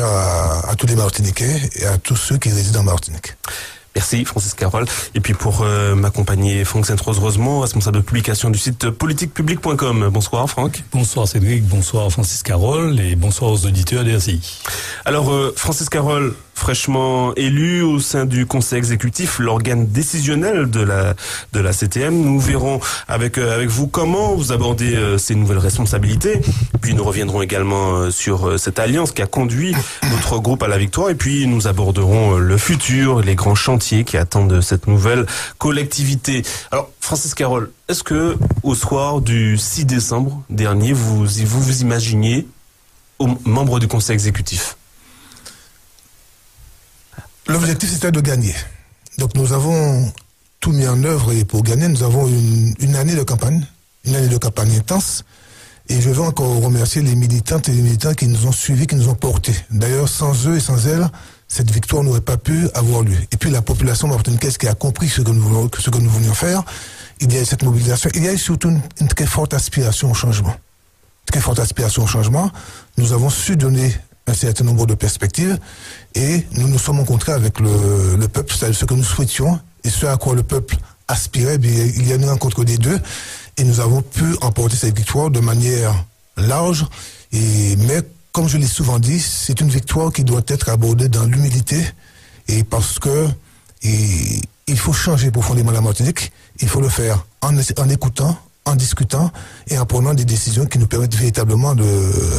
dire à tous les Martiniquais et à tous ceux qui résident en Martinique. Merci Francis Carole. Et puis pour m'accompagner, Franck Sainte-Rose-Rosemont, responsable de publication du site politiquepublique.com. Bonsoir Franck. Bonsoir Cédric, bonsoir Francis Carole et bonsoir aux auditeurs d'RCI. Alors Francis Carole, fraîchement élu au sein du Conseil exécutif, l'organe décisionnel de la CTM, nous verrons avec vous comment vous abordez ces nouvelles responsabilités. Puis nous reviendrons également sur cette alliance qui a conduit notre groupe à la victoire. Et puis nous aborderons le futur, les grands chantiers qui attendent cette nouvelle collectivité. Alors, Francis Carole, est-ce que au soir du 6 décembre dernier, vous imaginiez aux membres du Conseil exécutif? L'objectif, c'était de gagner. Donc, nous avons tout mis en œuvre et pour gagner, nous avons une année de campagne intense. Et je veux encore remercier les militantes et les militants qui nous ont suivis, qui nous ont portés. D'ailleurs, sans eux et sans elles, cette victoire n'aurait pas pu avoir lieu. Et puis la population martiniquaise qui a compris ce que nous voulions faire, il y a eu cette mobilisation, il y a eu surtout une très forte aspiration au changement. Très forte aspiration au changement. Nous avons su donner un certain nombre de perspectives et nous nous sommes rencontrés avec le peuple, c'est-à-dire ce que nous souhaitions et ce à quoi le peuple aspirait. Il y a une rencontre des deux et nous avons pu emporter cette victoire de manière large. Mais comme je l'ai souvent dit, c'est une victoire qui doit être abordée dans l'humilité et parce que il faut changer profondément la Martinique. Il faut le faire en écoutant, en discutant et en prenant des décisions qui nous permettent véritablement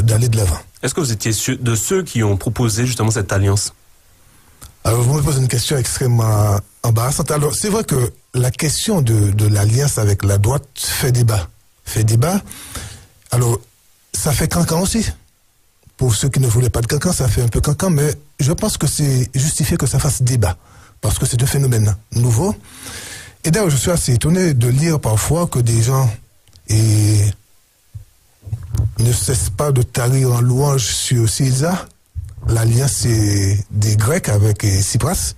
d'aller de l'avant. Est-ce que vous étiez de ceux qui ont proposé justement cette alliance? Alors, vous me posez une question extrêmement embarrassante. Alors, c'est vrai que la question de l'alliance avec la droite fait débat. Alors, ça fait cancan aussi. Pour ceux qui ne voulaient pas de cancan, ça fait un peu cancan, mais je pense que c'est justifié que ça fasse débat, parce que c'est un phénomène nouveau. Et d'ailleurs, je suis assez étonné de lire parfois que des gens ne cessent pas de tarir en louange sur Syriza, l'alliance des Grecs avec Tsipras,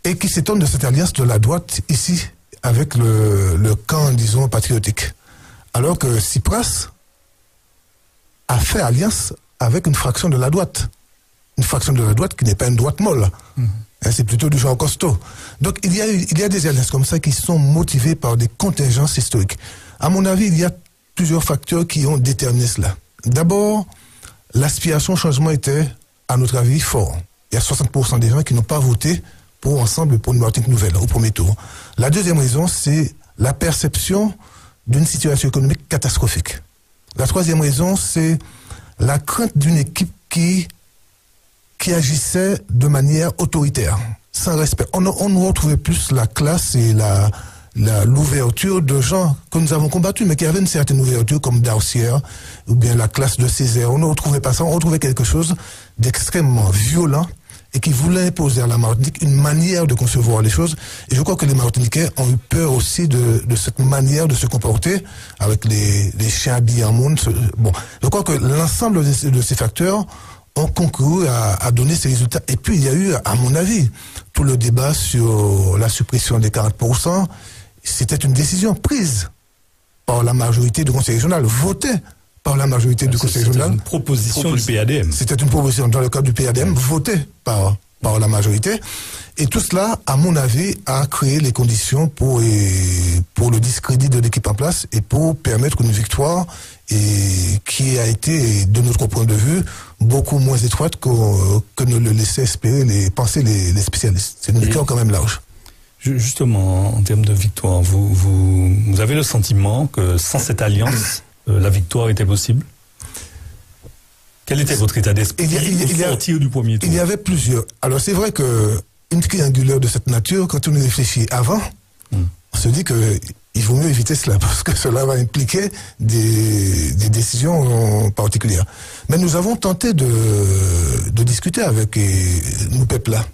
et qui s'étonnent de cette alliance de la droite ici, avec le camp, disons, patriotique. Alors que Tsipras a fait alliance avec une fraction de la droite. Une fraction de la droite qui n'est pas une droite molle. C'est plutôt du genre costaud. Donc il y a des alliances comme ça qui sont motivées par des contingences historiques. À mon avis, il y a plusieurs facteurs qui ont déterminé cela. D'abord, l'aspiration au changement était, à notre avis, fort. Il y a 60% des gens qui n'ont pas voté pour Ensemble pour une Martinique nouvelle au premier tour. La deuxième raison, c'est la perception d'une situation économique catastrophique. La troisième raison, c'est la crainte d'une équipe qui agissait de manière autoritaire, sans respect. On nous retrouvait plus la classe et l'ouverture de gens que nous avons combattus, mais qui avaient une certaine ouverture, comme Darcière, ou bien la classe de Césaire. On ne retrouvait pas ça, on retrouvait quelque chose d'extrêmement violent et qui voulait imposer à la Martinique une manière de concevoir les choses. Et je crois que les Martiniquais ont eu peur aussi de cette manière de se comporter avec les chiens habillés en monde. Bon, je crois que l'ensemble de ces facteurs ont concouru à donner ces résultats. Et puis, il y a eu, à mon avis, tout le débat sur la suppression des 40%. C'était une décision prise par la majorité du Conseil régional, votée par la majorité du Conseil régional. C'était une proposition du PADM. C'était une proposition dans le cadre du PADM, votée par la majorité. Et tout cela, à mon avis, a créé les conditions pour le discrédit de l'équipe en place et pour permettre une victoire qui a été, de notre point de vue, beaucoup moins étroite que ne le laissaient espérer penser les spécialistes. C'est une victoire quand même large. Justement, en termes de victoire, vous avez le sentiment que sans cette alliance, la victoire était possible? Quel était votre état d'esprit au sortir du premier tour? Il y avait plusieurs. Alors c'est vrai que une triangulaire de cette nature, quand on y réfléchit avant, on se dit qu'il vaut mieux éviter cela, parce que cela va impliquer des décisions particulières. Mais nous avons tenté de discuter avec nos peuples-là.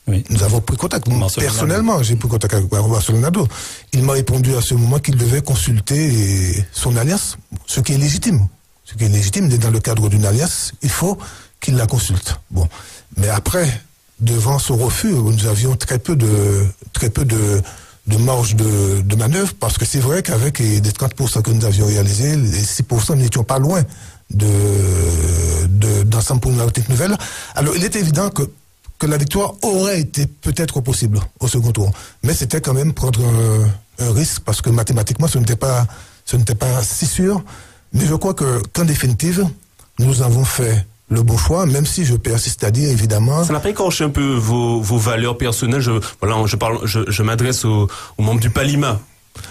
Oui. Nous avons pris contact. Personnellement, j'ai pris contact avec Marcel Nadeau. Il m'a répondu à ce moment qu'il devait consulter son alliance, ce qui est légitime. Ce qui est légitime, dans le cadre d'une alliance, il faut qu'il la consulte. Bon. Mais après, devant son refus, nous avions très peu de marge de manœuvre, parce que c'est vrai qu'avec les 30% que nous avions réalisés, les 6%, nous n'étions pas loin d'ensemble pour une Martinique nouvelle. Alors, il est évident que la victoire aurait été peut-être possible au second tour. Mais c'était quand même prendre un risque, parce que mathématiquement, ce n'était pas si sûr. Mais je crois qu'en définitive, nous avons fait le bon choix, même si je persiste à dire, évidemment... Ça n'a pas écorché un peu vos valeurs personnelles? Je m'adresse aux membres du Palima.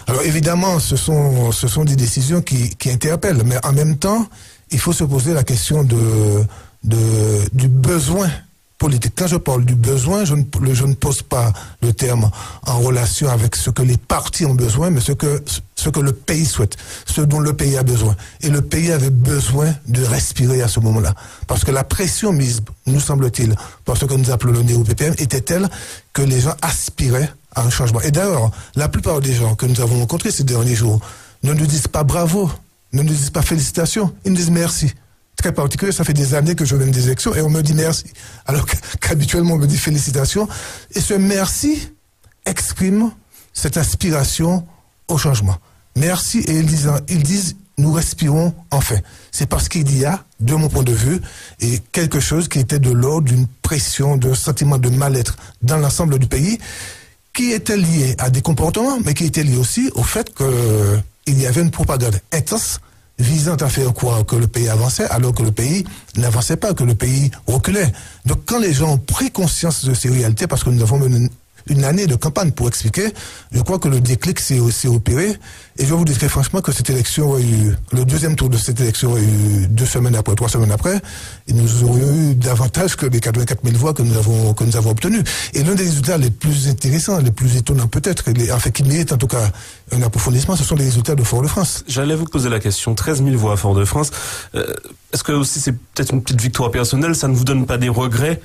Alors évidemment, ce sont des décisions qui interpellent, mais en même temps, il faut se poser la question du besoin politique. Quand je parle du besoin, je ne pose pas le terme en relation avec ce que les partis ont besoin, mais ce que le pays souhaite, ce dont le pays a besoin. Et le pays avait besoin de respirer à ce moment-là. Parce que la pression mise, nous semble-t-il, par ce que nous appelons le néo-PPM, était telle que les gens aspiraient à un changement. Et d'ailleurs, la plupart des gens que nous avons rencontrés ces derniers jours ne nous disent pas bravo, ne nous disent pas félicitations, ils nous disent merci. Très particulier, ça fait des années que je viens des élections et on me dit merci. Alors qu'habituellement on me dit félicitations. Et ce merci exprime cette aspiration au changement. Merci, et ils disent nous respirons enfin. C'est parce qu'il y a, de mon point de vue, et quelque chose qui était de l'ordre d'une pression, d'un sentiment de mal-être dans l'ensemble du pays, qui était lié à des comportements, mais qui était lié aussi au fait qu'il y avait une propagande intense visant à faire croire que le pays avançait, alors que le pays n'avançait pas, que le pays reculait. Donc quand les gens ont pris conscience de ces réalités, parce que nous avons mené une année de campagne pour expliquer, je crois que le déclic s'est opéré, et je vous dis très franchement que cette élection aurait eu, le deuxième tour de cette élection aurait eu 2 semaines après, 3 semaines après, et nous aurions eu davantage que les 84 000 voix que nous avons obtenues. Et l'un des résultats les plus intéressants, les plus étonnants peut-être, qui mérite en tout cas un approfondissement, ce sont les résultats de Fort-de-France. J'allais vous poser la question, 13 000 voix à Fort-de-France, est-ce que aussi c'est peut-être une petite victoire personnelle, ça ne vous donne pas des regrets?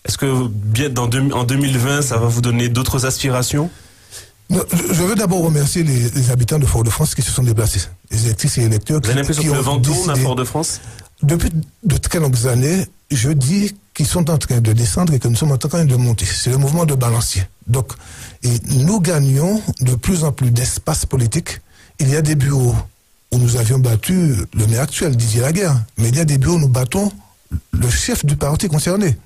Est-ce que bien en 2020, ça va vous donner d'autres aspirations? Non, je veux d'abord remercier les habitants de Fort-de-France qui se sont déplacés, les électrices et électeurs. Vous avez l'impression que le vent tourne à Fort-de-France? Depuis de très longues années, je dis qu'ils sont en train de descendre et que nous sommes en train de monter. C'est le mouvement de balancier. Donc, et nous gagnons de plus en plus d'espace politique. Il y a des bureaux où nous avions battu le maire actuel, Didier Laguerre, mais il y a des bureaux où nous battons le chef du parti concerné,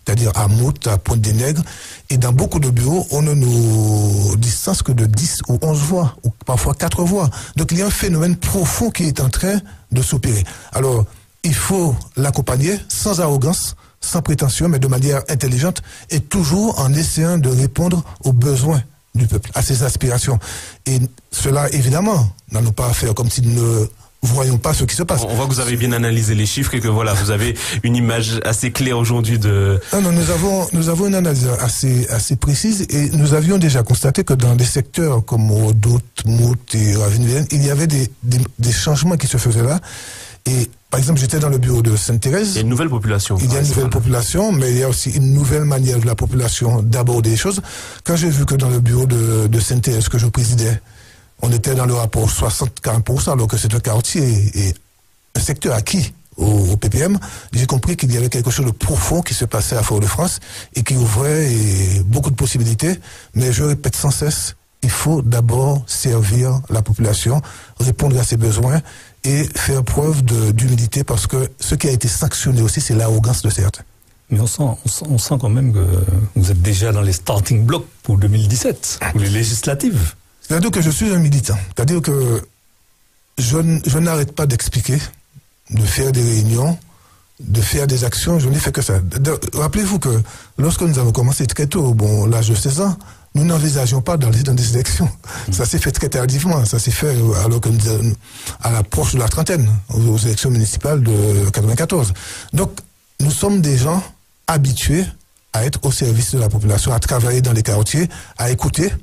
c'est-à-dire à Mout, à Pointe-des-Nègres, et dans beaucoup de bureaux, on ne nous distance que de 10 ou 11 voix, ou parfois 4 voix. Donc il y a un phénomène profond qui est en train de s'opérer. Alors, il faut l'accompagner sans arrogance, sans prétention, mais de manière intelligente, et toujours en essayant de répondre aux besoins du peuple, à ses aspirations. Et cela, évidemment, n'allons pas faire comme si nous ne voyons pas ce qui se passe. On voit que vous avez bien analysé les chiffres et que voilà, vous avez une image assez claire aujourd'hui de... Non, nous avons une analyse assez précise, et nous avions déjà constaté que dans des secteurs comme Rodot, Mout et Ravine-Vilaine, il y avait des changements qui se faisaient là. Et par exemple, j'étais dans le bureau de Sainte-Thérèse. Il y a une nouvelle population. Il y a une nouvelle population, mais il y a aussi une nouvelle manière de la population d'aborder les choses. Quand j'ai vu que dans le bureau de Sainte-Thérèse que je présidais, on était dans le rapport 60-40%, alors que c'est un quartier et un secteur acquis au PPM, j'ai compris qu'il y avait quelque chose de profond qui se passait à Fort-de-France et qui ouvrait beaucoup de possibilités. Mais je répète sans cesse, il faut d'abord servir la population, répondre à ses besoins et faire preuve d'humilité, parce que ce qui a été sanctionné aussi, c'est l'arrogance de certains. Mais on sent quand même que vous êtes déjà dans les starting blocks pour 2017, pour les législatives. C'est-à-dire que je suis un militant. C'est-à-dire que je n'arrête pas d'expliquer, de faire des réunions, de faire des actions. Je n'ai fait que ça. Rappelez-vous que lorsque nous avons commencé très tôt, l'âge de 16 ans, nous n'envisagions pas d'aller dans des élections. Ça s'est fait très tardivement. Ça s'est fait alors que nous, à l'approche de la trentaine, aux élections municipales de 94. Donc, nous sommes des gens habitués à être au service de la population, à travailler dans les quartiers, à écouter.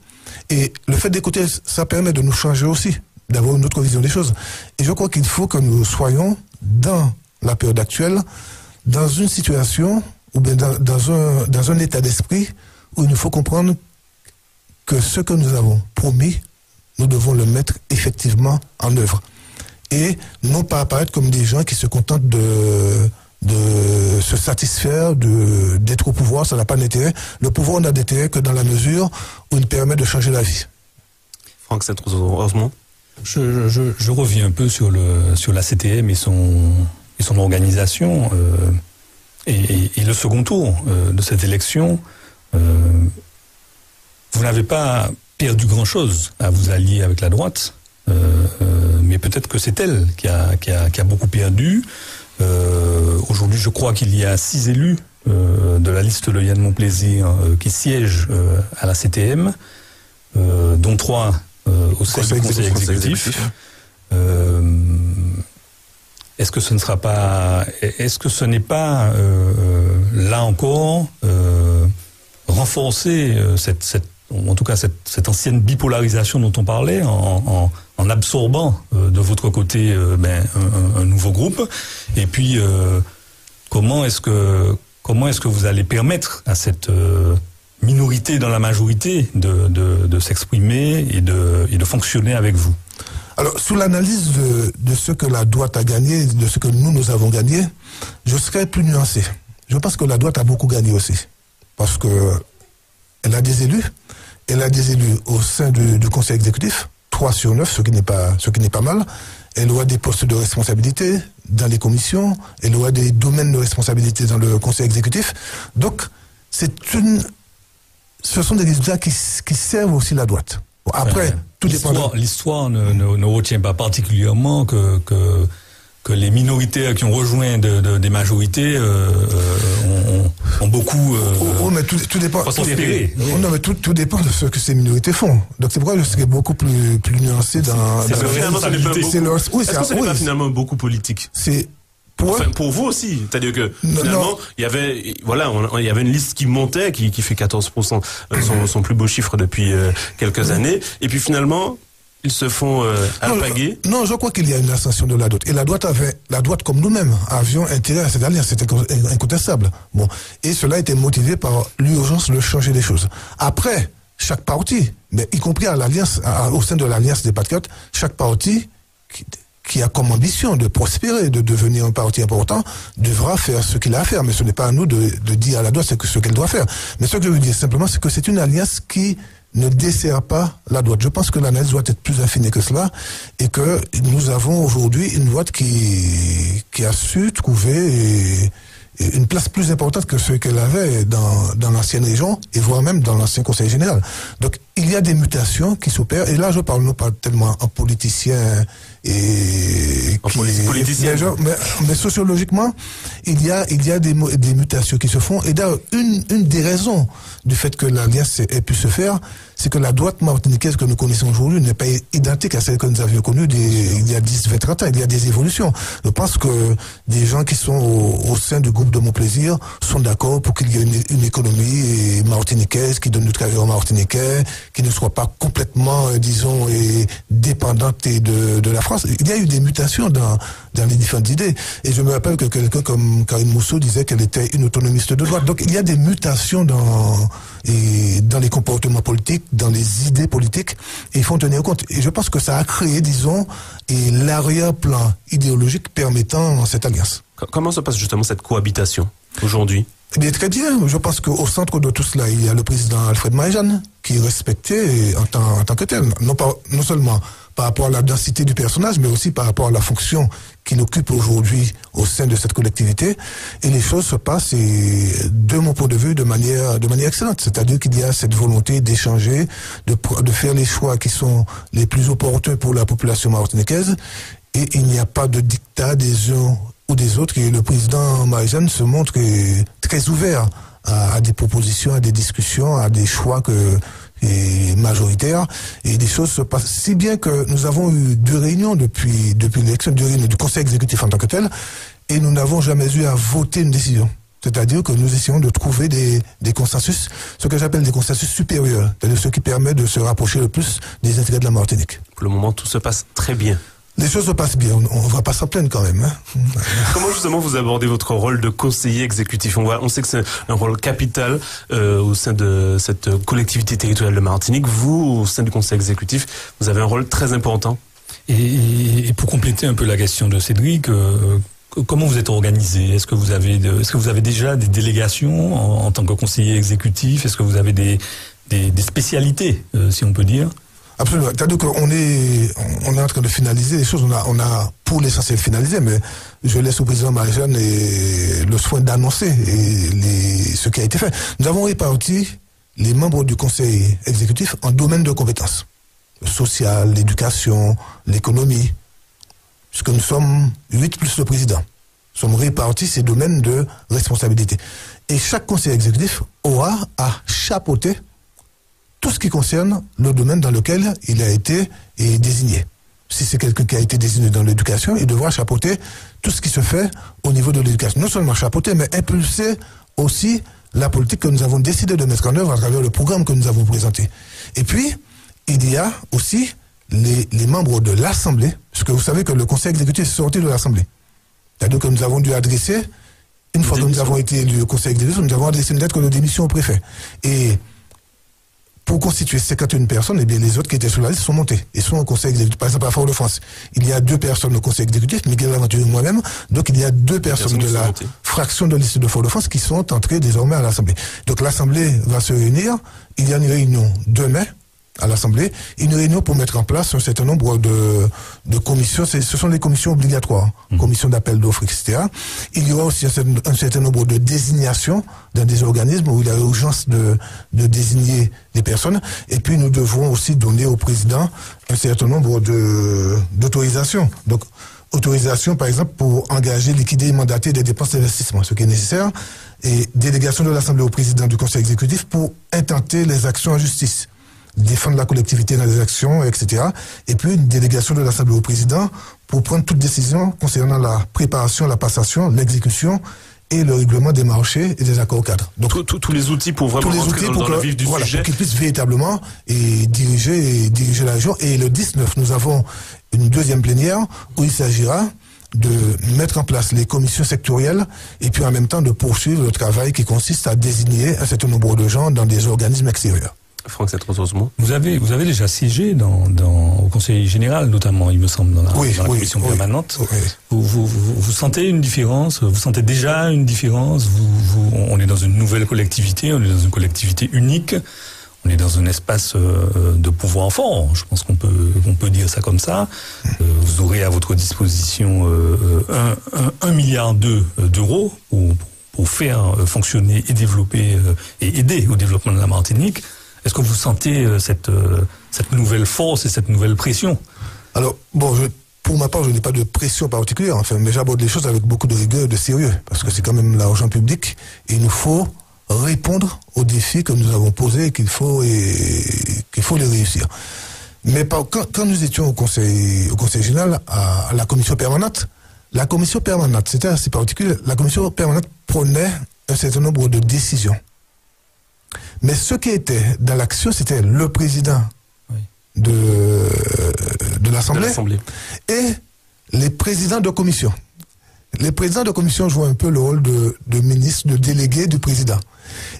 Et le fait d'écouter, ça permet de nous changer aussi, d'avoir une autre vision des choses. Et je crois qu'il faut que nous soyons, dans la période actuelle, dans une situation, ou bien dans un état d'esprit où il nous faut comprendre que ce que nous avons promis, nous devons le mettre effectivement en œuvre. Et non pas apparaître comme des gens qui se contentent de se satisfaire d'être au pouvoir. Ça n'a pas d'intérêt. Le pouvoir n'a d'intérêt que dans la mesure où il permet de changer la vie. Franck Saint-Osmond. Je reviens un peu sur la CTM et son organisation et le second tour de cette élection, vous n'avez pas perdu grand-chose à vous allier avec la droite, mais peut-être que c'est elle qui a beaucoup perdu. Aujourd'hui, je crois qu'il y a 6 élus de la liste Le Yann Monplaisir qui siègent à la CTM, dont 3 au sein du conseil exécutif. Est-ce que ce n'est pas là encore renforcer en tout cas cette ancienne bipolarisation dont on parlait en absorbant de votre côté un nouveau groupe, et puis comment est-ce que vous allez permettre à cette minorité dans la majorité de s'exprimer et de fonctionner avec vous? Alors, sous l'analyse de ce que la droite a gagné, de ce que nous avons gagné, je serais plus nuancé. Je pense que la droite a beaucoup gagné aussi. Parce que elle a des élus au sein du conseil exécutif, 3 sur 9, ce qui n'est pas mal. Elle aura des postes de responsabilité dans les commissions, elle aura des domaines de responsabilité dans le conseil exécutif. Donc, ce sont des résultats qui servent aussi la droite. Bon, après, tout dépend. L'histoire ne retient pas particulièrement que les minorités qui ont rejoint des majorités ont beaucoup mais tout dépend. Prospéré. Non, mais tout dépend de ce que ces minorités font. Donc c'est pourquoi je serais beaucoup plus nuancé dans. Est-ce que ce n'est pas finalement beaucoup politique? Pour vous aussi, c'est-à-dire que finalement, il y avait une liste qui montait, qui fait 14%, son plus beau chiffre depuis quelques années, et puis finalement, ils se font alpaguer. Non, je crois qu'il y a une ascension de la droite. Et la droite comme nous-mêmes, avions intérêt à cette alliance, c'était incontestable. Bon, et cela était motivé par l'urgence de changer les choses. Après, chaque parti, mais y compris à l'alliance, au sein de l'alliance des Patriotes, chaque parti qui a comme ambition de prospérer, de devenir un parti important, devra faire ce qu'il a à faire. Mais ce n'est pas à nous de dire à la droite ce qu'elle doit faire. Mais ce que je veux dire simplement, c'est que c'est une alliance qui ne dessert pas la droite. Je pense que l'analyse doit être plus affinée que cela, et que nous avons aujourd'hui une droite qui a su trouver une place plus importante que ce qu'elle avait dans l'ancienne région, et voire même dans l'ancien conseil général. Donc, il y a des mutations qui s'opèrent, et là, je parle non pas tellement en politicien mais sociologiquement, il y a des mutations qui se font, et d'ailleurs, une des raisons du fait que l'alliance ait pu se faire, c'est que la droite martiniquaise que nous connaissons aujourd'hui n'est pas identique à celle que nous avions connue il y a 10, 20, 30 ans. Il y a des évolutions. Je pense que des gens qui sont au sein du groupe de Monplaisir sont d'accord pour qu'il y ait une économie martiniquaise qui donne du travail aux Martiniquais, qui ne soit pas complètement, disons, dépendante de la France. Il y a eu des mutations dans les différentes idées. Et je me rappelle que quelqu'un comme Karine Mousseau disait qu'elle était une autonomiste de droite. Donc il y a des mutations dans les comportements politiques, dans les idées politiques, et il faut en tenir compte. Et je pense que ça a créé, disons, l'arrière-plan idéologique permettant cette alliance. Comment se passe justement cette cohabitation aujourd'hui? Eh bien, très bien. Je pense qu'au centre de tout cela, il y a le président Alfred Marie-Jeanne, qui est respecté en tant que tel. Non seulement par rapport à la densité du personnage, mais aussi par rapport à la fonction qu'il occupe aujourd'hui au sein de cette collectivité. Et les choses se passent, de mon point de vue, de manière excellente. C'est-à-dire qu'il y a cette volonté d'échanger, de faire les choix qui sont les plus opportuns pour la population martiniquaise. Et il n'y a pas de dictat des uns ou des autres. Et le président Marie-Jeanne se montre très ouvert à des propositions, à des discussions, à des choix majoritaires, et des choses se passent si bien que nous avons eu 2 réunions depuis l'élection, 2 réunions du conseil exécutif en tant que tel, et nous n'avons jamais eu à voter une décision. C'est-à-dire que nous essayons de trouver des consensus, ce que j'appelle des consensus supérieurs, c'est-à-dire ce qui permet de se rapprocher le plus des intérêts de la Martinique. Pour le moment, tout se passe très bien. Les choses se passent bien, on va pas s'en plaindre quand même. Hein. Comment justement vous abordez votre rôle de conseiller exécutif? On sait que c'est un rôle capital au sein de cette collectivité territoriale de Martinique. Vous, au sein du conseil exécutif, vous avez un rôle très important. Et pour compléter un peu la question de Cédric, comment vous êtes organisé? Est-ce que vous avez déjà des délégations en tant que conseiller exécutif? Est-ce que vous avez des spécialités, si on peut dire? Absolument. C'est-à-dire qu'on est en train de finaliser les choses. On a pour l'essentiel finalisé, mais je laisse au président Marie-Jeanne le soin d'annoncer ce qui a été fait. Nous avons réparti les membres du conseil exécutif en domaines de compétences. Le social, l'éducation, l'économie. Puisque nous sommes 8 plus le président. Nous sommes répartis ces domaines de responsabilité. Et chaque conseil exécutif aura à chapeauter tout ce qui concerne le domaine dans lequel il a été désigné. Si c'est quelqu'un qui a été désigné dans l'éducation, il devra chapeauter tout ce qui se fait au niveau de l'éducation. Non seulement chapeauter, mais impulser aussi la politique que nous avons décidé de mettre en œuvre à travers le programme que nous avons présenté. Et puis, il y a aussi les membres de l'Assemblée, parce que vous savez que le conseil exécutif est sorti de l'Assemblée. C'est-à-dire que nous avons dû adresser, une fois que nous avons été élus au conseil exécutif, nous avons adressé une lettre de démission au préfet. Et pour constituer 51 personnes, eh bien, les autres qui étaient sur la liste sont montés et sont au conseil exécutif. Par exemple, à Fort-de-France, il y a 2 personnes au conseil exécutif, Miguel Laventure et moi-même. Donc, il y a 2 personnes de la fraction de liste de Fort-de-France qui sont entrées désormais à l'Assemblée. Donc, l'Assemblée va se réunir. Il y a une réunion demain à l'Assemblée, une réunion pour mettre en place un certain nombre de commissions. Ce sont les commissions obligatoires, commissions d'appel d'offres, etc. Il y aura aussi un certain nombre de désignations dans des organismes où il y a urgence de désigner des personnes. Et puis nous devons aussi donner au président un certain nombre d'autorisations. Donc, autorisation, par exemple, pour engager, liquider et mandater des dépenses d'investissement, ce qui est nécessaire, et délégation de l'Assemblée au président du conseil exécutif pour intenter les actions en justice, défendre la collectivité dans les actions, etc. Et puis une délégation de l'Assemblée au président pour prendre toute décision concernant la préparation, la passation, l'exécution et le règlement des marchés et des accords cadres. Donc tous les outils pour vraiment rentrer dans le vif du sujet. Pour qu'ils puissent véritablement diriger la région. Et le 19, nous avons une deuxième plénière où il s'agira de mettre en place les commissions sectorielles et puis en même temps de poursuivre le travail qui consiste à désigner un certain nombre de gens dans des organismes extérieurs. Franck Saint-Rosement. Vous avez déjà siégé au Conseil général, notamment, il me semble, dans la commission permanente. Oui. Vous sentez une différence? Vous sentez déjà une différence? On est dans une nouvelle collectivité, on est dans une collectivité unique, on est dans un espace de pouvoir fort. Je pense qu'on peut dire ça comme ça. Vous aurez à votre disposition 1,2 milliard d'euros pour faire fonctionner et développer et aider au développement de la Martinique. Est-ce que vous sentez cette nouvelle force et cette nouvelle pression? Alors, pour ma part, je n'ai pas de pression particulière, mais j'aborde les choses avec beaucoup de rigueur et de sérieux, parce que c'est quand même l'argent public, et il nous faut répondre aux défis que nous avons posés et qu'il faut les réussir. Mais quand nous étions au conseil général, à la commission permanente, c'était assez particulier, la commission permanente prenait un certain nombre de décisions. Mais ce qui était dans l'action, c'était le président de l'Assemblée et les présidents de commission. Les présidents de commission jouent un peu le rôle de ministre, de délégué du président.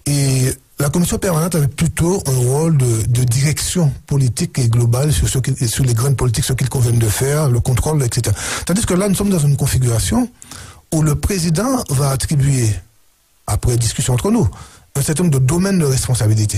Et la commission permanente avait plutôt un rôle de direction politique et globale sur les grandes politiques, ce qu'il convient de faire, le contrôle, etc. Tandis que là, nous sommes dans une configuration où le président va attribuer, après discussion entre nous, un certain nombre de domaines de responsabilité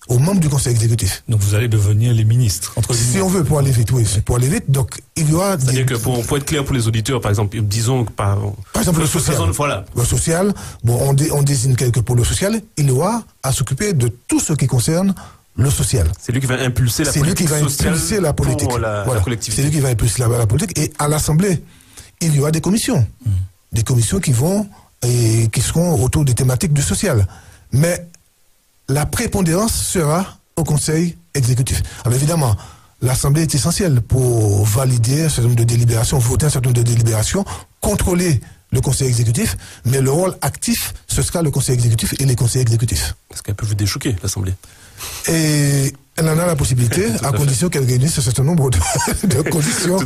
aux membres du conseil exécutif. Donc vous allez devenir les ministres, si on veut, pour aller vite, oui, pour aller vite. Donc il y aura. C'est-à-dire que pour être clair pour les auditeurs, par exemple, disons que par exemple le social. Voilà. Le social, on désigne quelqu'un pour le social, il aura à s'occuper de tout ce qui concerne le social. C'est lui qui va impulser la politique sociale. C'est lui qui va impulser la politique. Pour la collectivité. C'est lui qui va impulser la politique. Et à l'Assemblée, il y aura des commissions. Des commissions qui seront autour des thématiques du social. Mais la prépondérance sera au conseil exécutif. Alors évidemment, l'Assemblée est essentielle pour valider un certain nombre de délibérations, voter un certain nombre de délibérations, contrôler le conseil exécutif, mais le rôle actif, ce sera le conseil exécutif et les conseils exécutifs. Parce qu'elle peut vous déchouquer, l'Assemblée. Et elle en a la possibilité, à condition qu'elle réunisse un certain nombre de conditions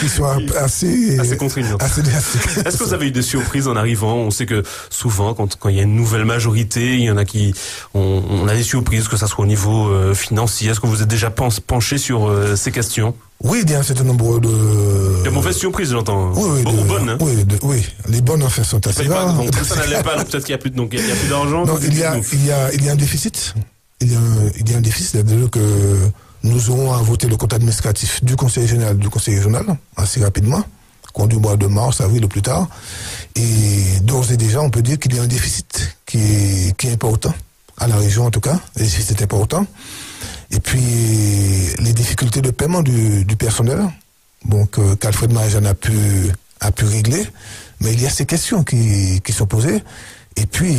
qui soient assez contraignantes. Est-ce que vous avez eu des surprises en arrivant? On sait que souvent, quand il y a une nouvelle majorité, il y en a qui on a des surprises, que ça soit au niveau financier. Est-ce que vous êtes déjà penché sur ces questions? Oui, il y a un certain nombre de mauvaises surprises, j'entends. Oui, ou bonnes. Hein. Oui, les bonnes en fait sont assez rares. Donc ça n'allait pas, peut-être qu'il y a plus d'argent. Non, il y a un déficit. Il y a un déficit, c'est-à-dire que nous aurons à voter le compte administratif du Conseil général du Conseil régional, assez rapidement, du mois de mars, avril ou plus tard. Et d'ores et déjà, on peut dire qu'il y a un déficit qui est important, à la région en tout cas, un déficit important. Et puis, les difficultés de paiement du personnel, qu'Alfred Marie-Jeanne a pu régler, mais il y a ces questions qui sont posées. Et puis,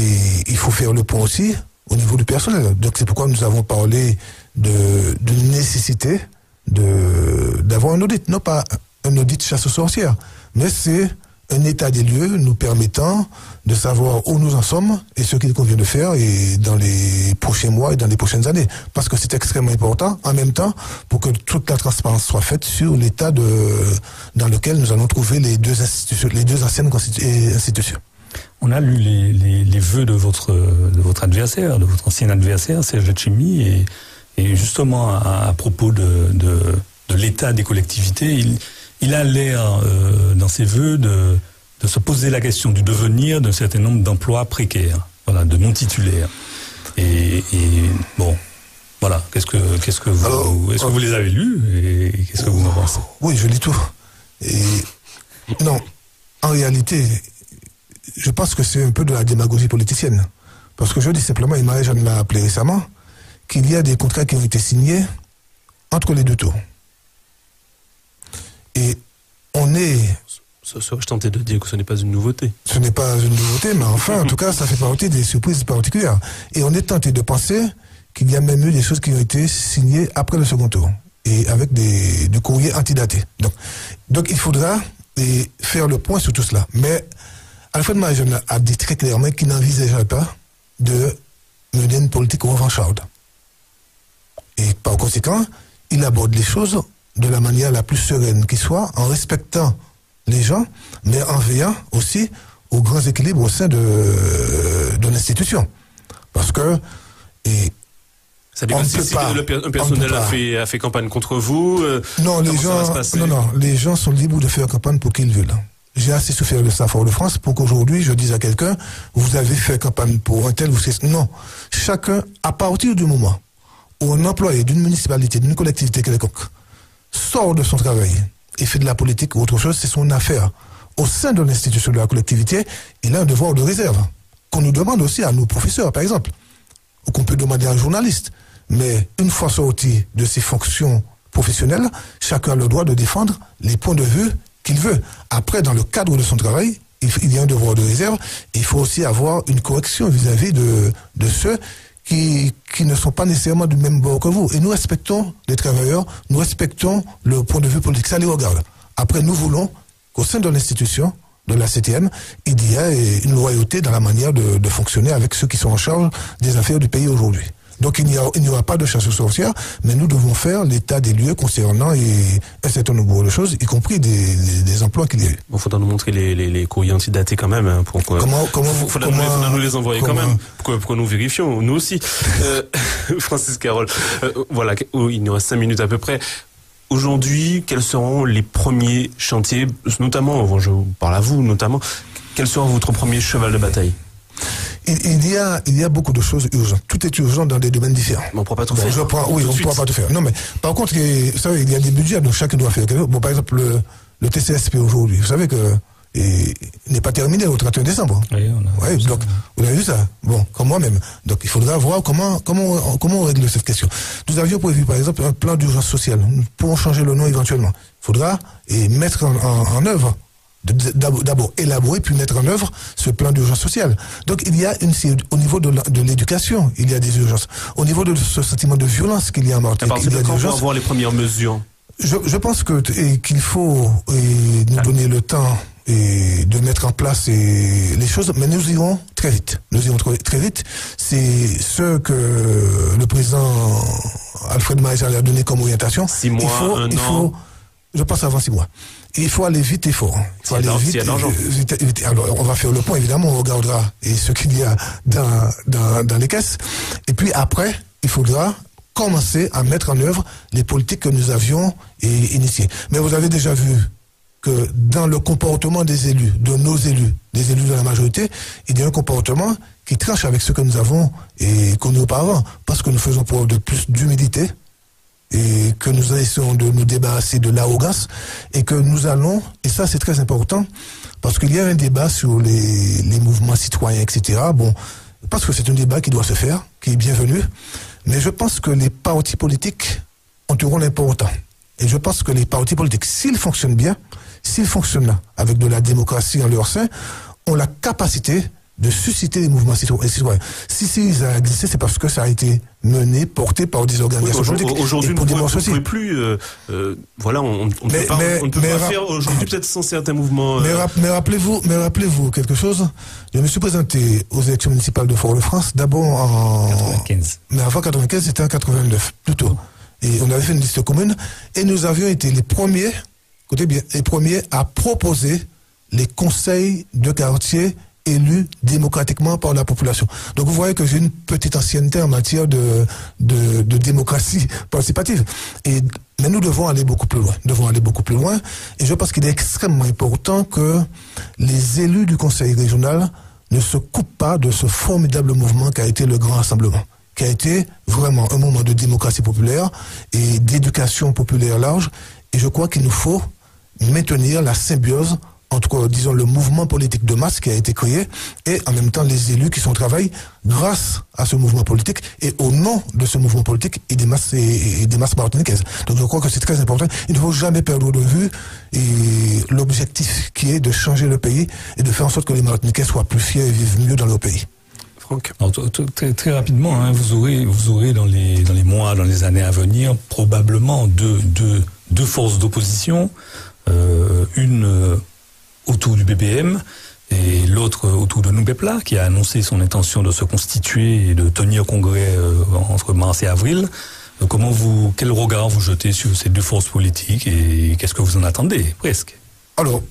il faut faire le point aussi au niveau du personnel. Donc, c'est pourquoi nous avons parlé de nécessité d'avoir un audit, non pas un audit chasse aux sorcières, mais c'est un état des lieux nous permettant de savoir où nous en sommes et ce qu'il convient de faire et dans les prochains mois et dans les prochaines années. Parce que c'est extrêmement important, en même temps, pour que toute la transparence soit faite sur l'état dans lequel nous allons trouver les deux anciennes institutions. On a lu les vœux de votre adversaire, de votre ancien adversaire, Serge Letchimy, et justement à propos de l'état des collectivités, il a l'air, dans ses vœux, de se poser la question du devenir d'un certain nombre d'emplois précaires, voilà, de non titulaires. Et bon, voilà. Qu'est-ce que vous, alors, est-ce que vous les avez lus et qu'est-ce que vous en pensez? Oui, je lis tout. Et non, en réalité, je pense que c'est un peu de la démagogie politicienne, parce que je dis simplement, et Marie-Jeanne l'a appelé récemment, qu'il y a des contrats qui ont été signés entre les deux tours. Et on est... Je tentais de dire que ce n'est pas une nouveauté. Ce n'est pas une nouveauté, mais enfin, en tout cas, ça fait partie des surprises particulières. Et on est tenté de penser qu'il y a même eu des choses qui ont été signées après le second tour, et avec du courrier antidaté. Donc il faudra faire le point sur tout cela. Mais Alfred Marie-Jeanne a dit très clairement qu'il n'envisageait pas de mener une politique revancharde. Et par conséquent, il aborde les choses de la manière la plus sereine qui soit, en respectant les gens, mais en veillant aussi aux grands équilibres au sein de l'institution. Parce que... ça dépend si un personnel a fait campagne contre vous. Non, les gens sont libres de faire campagne pour qui ils veulent. J'ai assez souffert de ça à Fort-de-France pour qu'aujourd'hui je dise à quelqu'un, vous avez fait campagne pour un tel, non. Chacun, à partir du moment où un employé d'une municipalité, d'une collectivité quelconque, sort de son travail et fait de la politique ou autre chose, c'est son affaire. Au sein de l'institution de la collectivité, il a un devoir de réserve, qu'on nous demande aussi à nos professeurs, par exemple, ou qu'on peut demander à un journaliste. Mais une fois sorti de ses fonctions professionnelles, chacun a le droit de défendre les points de vue qu'il veut. Après, dans le cadre de son travail, il y a un devoir de réserve. Il faut aussi avoir une correction vis-à-vis de ceux qui ne sont pas nécessairement du même bord que vous. Et nous respectons les travailleurs, nous respectons le point de vue politique. Ça les regarde. Après, nous voulons qu'au sein de l'institution, de la CTM, il y ait une loyauté dans la manière de fonctionner avec ceux qui sont en charge des affaires du pays aujourd'hui. Donc il n'y aura pas de chasse aux sorcières, mais nous devons faire l'état des lieux concernant un certain nombre de choses, y compris des emplois qu'il y a eu. Bon, faudra nous montrer les courriers antidatés quand même. Hein, faudra nous les envoyer quand même, pour que nous vérifions, nous aussi. Francis Carole, voilà, il nous reste 5 minutes à peu près. Aujourd'hui, quels seront les premiers chantiers, notamment, je vous parle à vous notamment, quel sera votre premier cheval de bataille? Il y a beaucoup de choses urgentes. Tout est urgent dans des domaines différents. Mais on ne pourra pas tout faire. On ne pourra pas tout faire. Non, mais par contre, vous savez, il y a des budgets, donc chacun doit faire quelque chose. Bon, par exemple, le TCSP aujourd'hui, vous savez que il n'est pas terminé au 31 décembre. Oui, donc, vous avez vu ça. Bon, comme moi-même. Donc, il faudra voir comment on règle cette question. Nous avions prévu, par exemple, un plan d'urgence sociale. Nous pourrons changer le nom éventuellement. Il faudra mettre en œuvre, d'abord élaborer puis mettre en œuvre ce plan d'urgence sociale. Donc il y a au niveau de l'éducation, il y a des urgences. Au niveau de ce sentiment de violence qu'il y a en Martinique, il y a des urgences. Quand on va voir les premières mesures? Je pense qu'il faut nous donner le temps de mettre en place les choses, mais nous irons très vite. Nous irons très vite. C'est ce que le président Alfred Marie-Jeanne a donné comme orientation. 6 mois, un an. Je pense avant 6 mois. Il faut aller vite et fort. Il faut aller vite. Alors, on va faire le point, évidemment, on regardera ce qu'il y a dans les caisses. Et puis après, il faudra commencer à mettre en œuvre les politiques que nous avions initiées. Mais vous avez déjà vu que dans le comportement des élus, de nos élus, des élus de la majorité, il y a un comportement qui tranche avec ce que nous avons et connu auparavant. Parce que nous faisons preuve de plus d'humilité, et que nous essayons de nous débarrasser de l'arrogance et que nous allons, et ça c'est très important, parce qu'il y a un débat sur les mouvements citoyens, etc. Bon, parce que c'est un débat qui doit se faire, qui est bienvenu, mais je pense que les partis politiques ont un rôle important. Et je pense que les partis politiques, s'ils fonctionnent bien, s'ils fonctionnent avec de la démocratie en leur sein, ont la capacité de susciter des mouvements citoyens. Si ça a existé, c'est parce que ça a été mené, porté par des organisations politiques. Aujourd'hui, vous ne pouvez plus, voilà, on ne peut pas faire aujourd'hui peut-être sans certains mouvements. Mais rappelez-vous quelque chose. Je me suis présenté aux élections municipales de Fort-de-France, d'abord en 95. Mais avant 95, c'était en 89, plutôt. Et on avait fait une liste commune, et nous avions été les premiers, écoutez bien, les premiers à proposer les conseils de quartier élus démocratiquement par la population. Donc vous voyez que j'ai une petite ancienneté en matière de démocratie participative. Mais nous devons aller beaucoup plus loin. Et je pense qu'il est extrêmement important que les élus du conseil régional ne se coupent pas de ce formidable mouvement qui a été le Grand Rassemblement, qui a été vraiment un moment de démocratie populaire et d'éducation populaire large. Et je crois qu'il nous faut maintenir la symbiose entre, disons, le mouvement politique de masse qui a été créé et en même temps les élus qui sont travaillent grâce à ce mouvement politique et au nom de ce mouvement politique et des masses martiniquaises. Donc je crois que c'est très important. Il ne faut jamais perdre de vue l'objectif qui est de changer le pays et de faire en sorte que les Martiniquais soient plus fiers et vivent mieux dans leur pays. Franck. Alors, très rapidement, hein, vous aurez dans les mois, dans les années à venir, probablement deux forces d'opposition, une autour du BBM et l'autre autour de Noupepla, qui a annoncé son intention de se constituer et de tenir congrès entre mars et avril. Quel regard vous jetez sur ces deux forces politiques et qu'est-ce que vous en attendez, presque? Alors,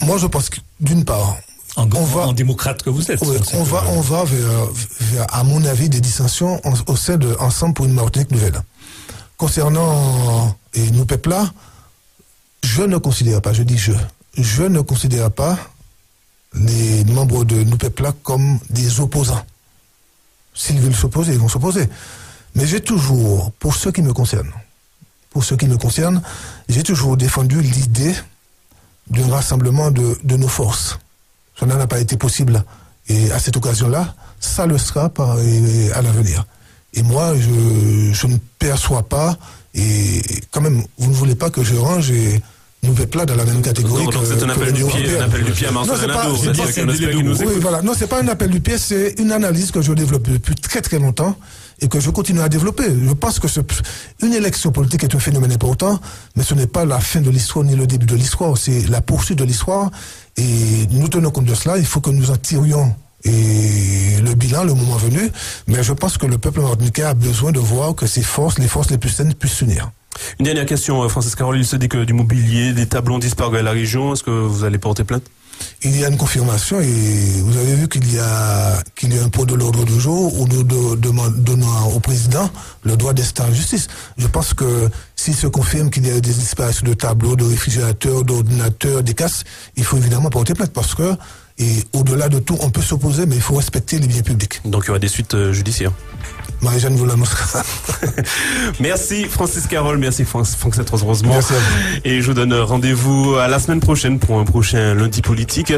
moi je pense que d'une part, en démocrate que vous êtes. Oui, on va vers, à mon avis, des dissensions au sein de Ensemble pour une Martinique nouvelle. Concernant Noupepla, je ne considère pas les membres de Noupepla comme des opposants. S'ils veulent s'opposer, ils vont s'opposer. Mais j'ai toujours, pour ce qui me concerne, j'ai toujours défendu l'idée d'un rassemblement de nos forces. Ça n'a pas été possible. Et à cette occasion-là, ça le sera à l'avenir. Et moi, je ne perçois pas, et quand même, vous ne voulez pas que je range Noupepla dans la même catégorie. Donc c'est un appel du pied à Marcel Renado. Non, c'est pas un appel du pied, c'est une analyse que je développe depuis très très longtemps et que je continue à développer. Je pense que une élection politique est un phénomène important, mais ce n'est pas la fin de l'histoire ni le début de l'histoire, c'est la poursuite de l'histoire. Et nous tenons compte de cela, il faut que nous en tirions le bilan le moment venu, mais je pense que le peuple martiniquais a besoin de voir que les forces les plus saines puissent s'unir. Une dernière question, Francis Carole, il se dit que du mobilier, des tableaux ont disparu à la région. Est-ce que vous allez porter plainte? Il y a une confirmation et vous avez vu qu'il y a un point de l'ordre du jour où nous donnons au président le droit d'être en justice. Je pense que s'il se confirme qu'il y a des disparitions de tableaux, de réfrigérateurs, d'ordinateurs, des casses, il faut évidemment porter plainte parce que, et au-delà de tout, on peut s'opposer, mais il faut respecter les biens publics. Donc il y aura des suites judiciaires. Marie-Jeanne vous l'annoncera. Merci Francis Carole, merci Franck Saint-Rosemont. Merci à vous. Et je vous donne rendez-vous à la semaine prochaine pour un prochain lundi politique.